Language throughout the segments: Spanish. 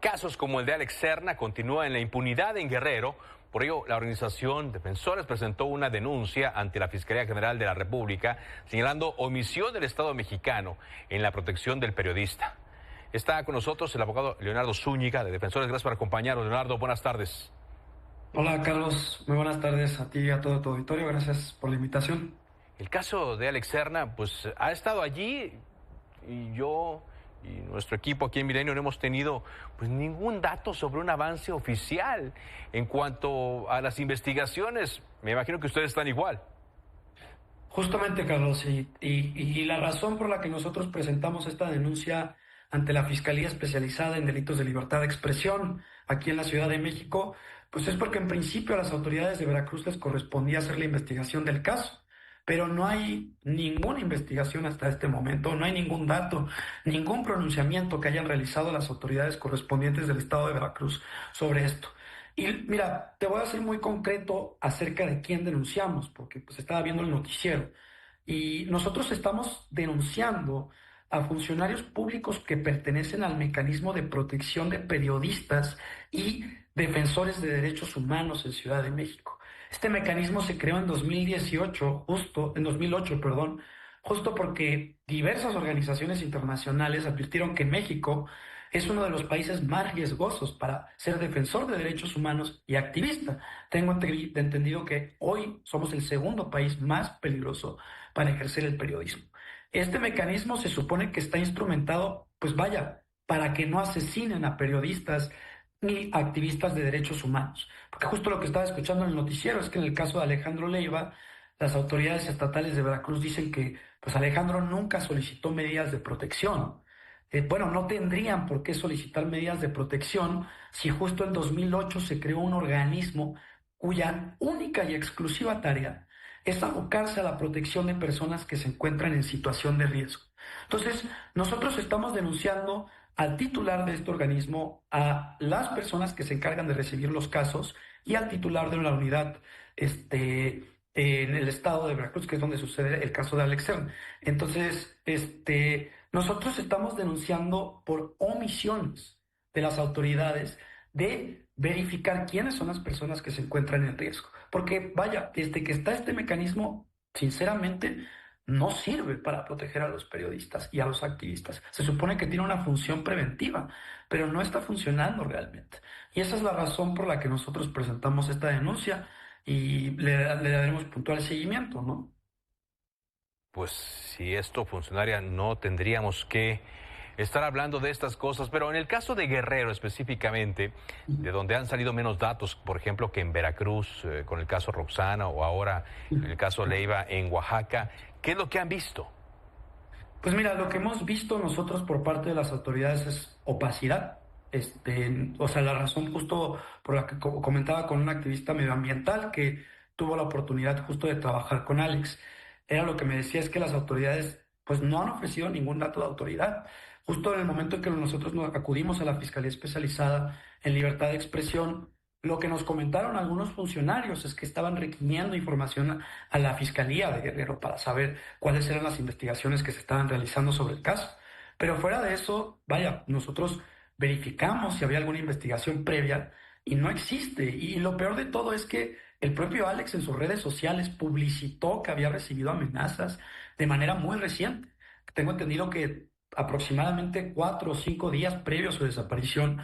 Casos como el de Alex Serna continúan en la impunidad en Guerrero. Por ello, la organización Defensores presentó una denuncia ante la Fiscalía General de la República, señalando omisión del Estado mexicano en la protección del periodista. Está con nosotros el abogado Leonardo Zúñiga, de Defensores. Gracias por acompañarnos. Leonardo, buenas tardes. Hola Carlos, muy buenas tardes a ti y a todo tu auditorio, gracias por la invitación. El caso de Alex Serna, pues ha estado allí y yo y nuestro equipo aquí en Milenio no hemos tenido pues ningún dato sobre un avance oficial en cuanto a las investigaciones. Me imagino que ustedes están igual. Justamente Carlos, y la razón por la que nosotros presentamos esta denuncia ante la Fiscalía Especializada en Delitos de Libertad de Expresión aquí en la Ciudad de México, pues es porque en principio a las autoridades de Veracruz les correspondía hacer la investigación del caso. Pero no hay ninguna investigación hasta este momento, no hay ningún dato, ningún pronunciamiento que hayan realizado las autoridades correspondientes del estado de Veracruz sobre esto. Y mira, te voy a ser muy concreto acerca de quién denunciamos, porque pues estaba viendo el noticiero. Y nosotros estamos denunciando a funcionarios públicos que pertenecen al mecanismo de protección de periodistas y defensores de derechos humanos en Ciudad de México. Este mecanismo se creó en 2018, en 2008, perdón, justo porque diversas organizaciones internacionales advirtieron que México es uno de los países más riesgosos para ser defensor de derechos humanos y activista. Tengo entendido que hoy somos el segundo país más peligroso para ejercer el periodismo. Este mecanismo se supone que está instrumentado, pues vaya, para que no asesinen a periodistas ni activistas de derechos humanos. Porque justo lo que estaba escuchando en el noticiero es que en el caso de Alejandro Leiva, las autoridades estatales de Veracruz dicen que pues Alejandro nunca solicitó medidas de protección. Bueno, no tendrían por qué solicitar medidas de protección si justo en 2008 se creó un organismo cuya única y exclusiva tarea es abocarse a la protección de personas que se encuentran en situación de riesgo. Entonces, nosotros estamos denunciando al titular de este organismo, a las personas que se encargan de recibir los casos y al titular de la unidad en el estado de Veracruz, que es donde sucede el caso de Alex Serna. Entonces, nosotros estamos denunciando por omisiones de las autoridades de verificar quiénes son las personas que se encuentran en riesgo. Porque, vaya, desde que está este mecanismo, sinceramente, no sirve para proteger a los periodistas y a los activistas. Se supone que tiene una función preventiva, pero no está funcionando realmente. Y esa es la razón por la que nosotros presentamos esta denuncia y le daremos puntual seguimiento, ¿no? Pues si esto funcionaría, no tendríamos que estar hablando de estas cosas, pero en el caso de Guerrero específicamente, de donde han salido menos datos, por ejemplo, que en Veracruz, con el caso Roxana, o ahora en el caso Leiva en Oaxaca, ¿qué es lo que han visto? Pues mira, lo que hemos visto nosotros por parte de las autoridades es opacidad. O sea, la razón justo por la que comentaba con un activista medioambiental que tuvo la oportunidad justo de trabajar con Alex, era lo que me decía es que las autoridades pues no han ofrecido ningún dato de autoridad. Justo en el momento en que nosotros nos acudimos a la Fiscalía Especializada en Libertad de Expresión, lo que nos comentaron algunos funcionarios es que estaban requiriendo información a la Fiscalía de Guerrero para saber cuáles eran las investigaciones que se estaban realizando sobre el caso. Pero fuera de eso, vaya, nosotros verificamos si había alguna investigación previa y no existe. Y lo peor de todo es que el propio Alex en sus redes sociales publicitó que había recibido amenazas de manera muy reciente. Tengo entendido que aproximadamente 4 o 5 días previos a su desaparición,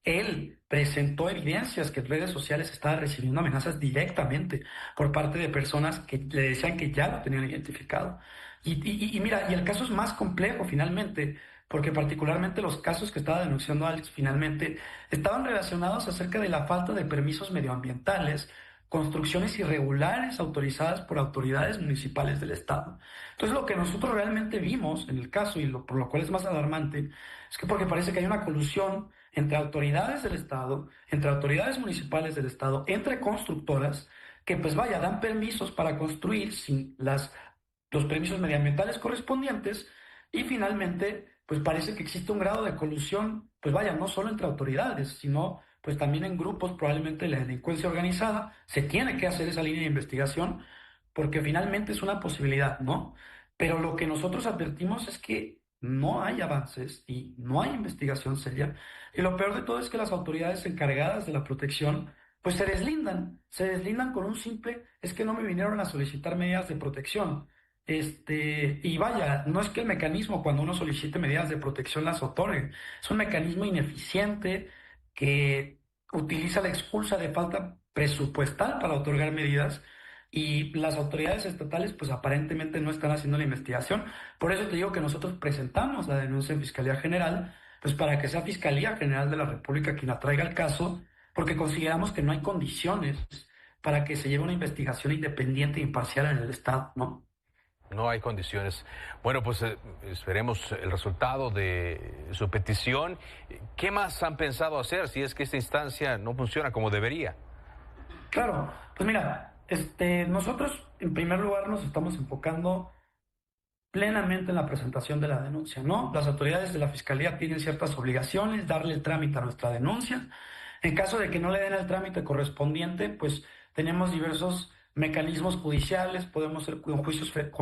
él presentó evidencias que en redes sociales estaba recibiendo amenazas directamente por parte de personas que le decían que ya lo tenían identificado. Y mira, y el caso es más complejo finalmente, porque particularmente los casos que estaba denunciando Alex finalmente estaban relacionados acerca de la falta de permisos medioambientales, construcciones irregulares autorizadas por autoridades municipales del estado. Entonces, lo que nosotros realmente vimos en el caso, y por lo cual es más alarmante, es que porque parece que hay una colusión entre autoridades del estado, entre autoridades municipales del estado, entre constructoras, que pues vaya, dan permisos para construir sin los permisos medioambientales correspondientes, y finalmente pues parece que existe un grado de colusión, pues vaya, no solo entre autoridades, sino pues también en grupos, probablemente la delincuencia organizada. Se tiene que hacer esa línea de investigación porque finalmente es una posibilidad, ¿no? Pero lo que nosotros advertimos es que no hay avances y no hay investigación seria. Y lo peor de todo es que las autoridades encargadas de la protección, pues se deslindan con un simple, es que no me vinieron a solicitar medidas de protección. Y vaya, no es que el mecanismo cuando uno solicite medidas de protección las otorgue, es un mecanismo ineficiente que utiliza la excusa de falta presupuestal para otorgar medidas y las autoridades estatales pues aparentemente no están haciendo la investigación. Por eso te digo que nosotros presentamos la denuncia en Fiscalía General, pues para que sea Fiscalía General de la República quien atraiga el caso, porque consideramos que no hay condiciones para que se lleve una investigación independiente e imparcial en el Estado, ¿no? No hay condiciones. Bueno, pues esperemos el resultado de su petición. ¿Qué más han pensado hacer si es que esta instancia no funciona como debería? Claro, pues mira, nosotros en primer lugar nos estamos enfocando plenamente en la presentación de la denuncia, ¿no? Las autoridades de la Fiscalía tienen ciertas obligaciones, darle el trámite a nuestra denuncia. En caso de que no le den el trámite correspondiente, pues tenemos diversos mecanismos judiciales, podemos ir con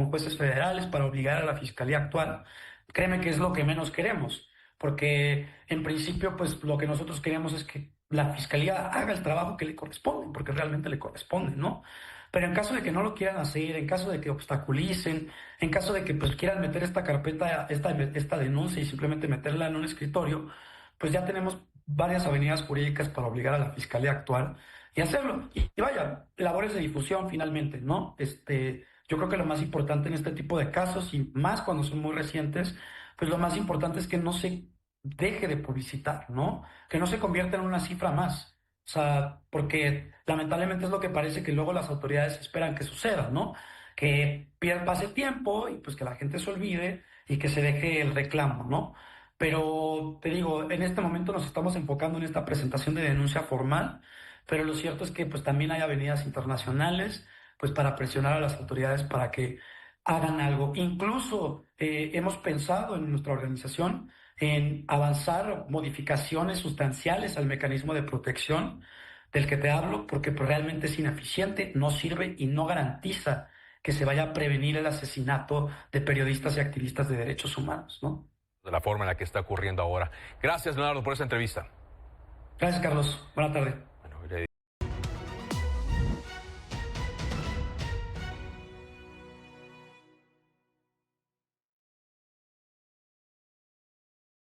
jueces federales para obligar a la Fiscalía a actuar. Créeme que es lo que menos queremos, porque en principio, pues lo que nosotros queremos es que la Fiscalía haga el trabajo que le corresponde, porque realmente le corresponde, ¿no? Pero en caso de que no lo quieran hacer, en caso de que obstaculicen, en caso de que pues quieran meter esta carpeta, esta denuncia y simplemente meterla en un escritorio, pues ya tenemos varias avenidas jurídicas para obligar a la Fiscalía a actuar y hacerlo. Y vaya, labores de difusión finalmente, ¿no? Yo creo que lo más importante en este tipo de casos, y más cuando son muy recientes, pues lo más importante es que no se deje de publicitar, ¿no? Que no se convierta en una cifra más. O sea, porque lamentablemente es lo que parece que luego las autoridades esperan que suceda, ¿no? Que pase tiempo y pues que la gente se olvide y que se deje el reclamo, ¿no? Pero te digo, en este momento nos estamos enfocando en esta presentación de denuncia formal, pero lo cierto es que pues también hay avenidas internacionales, pues para presionar a las autoridades para que hagan algo. Incluso hemos pensado en nuestra organización en avanzar modificaciones sustanciales al mecanismo de protección del que te hablo, porque pues, realmente es ineficiente, no sirve y no garantiza que se vaya a prevenir el asesinato de periodistas y activistas de derechos humanos, ¿no? De la forma en la que está ocurriendo ahora. Gracias, Leonardo, por esa entrevista. Gracias, Carlos. Buenas tardes.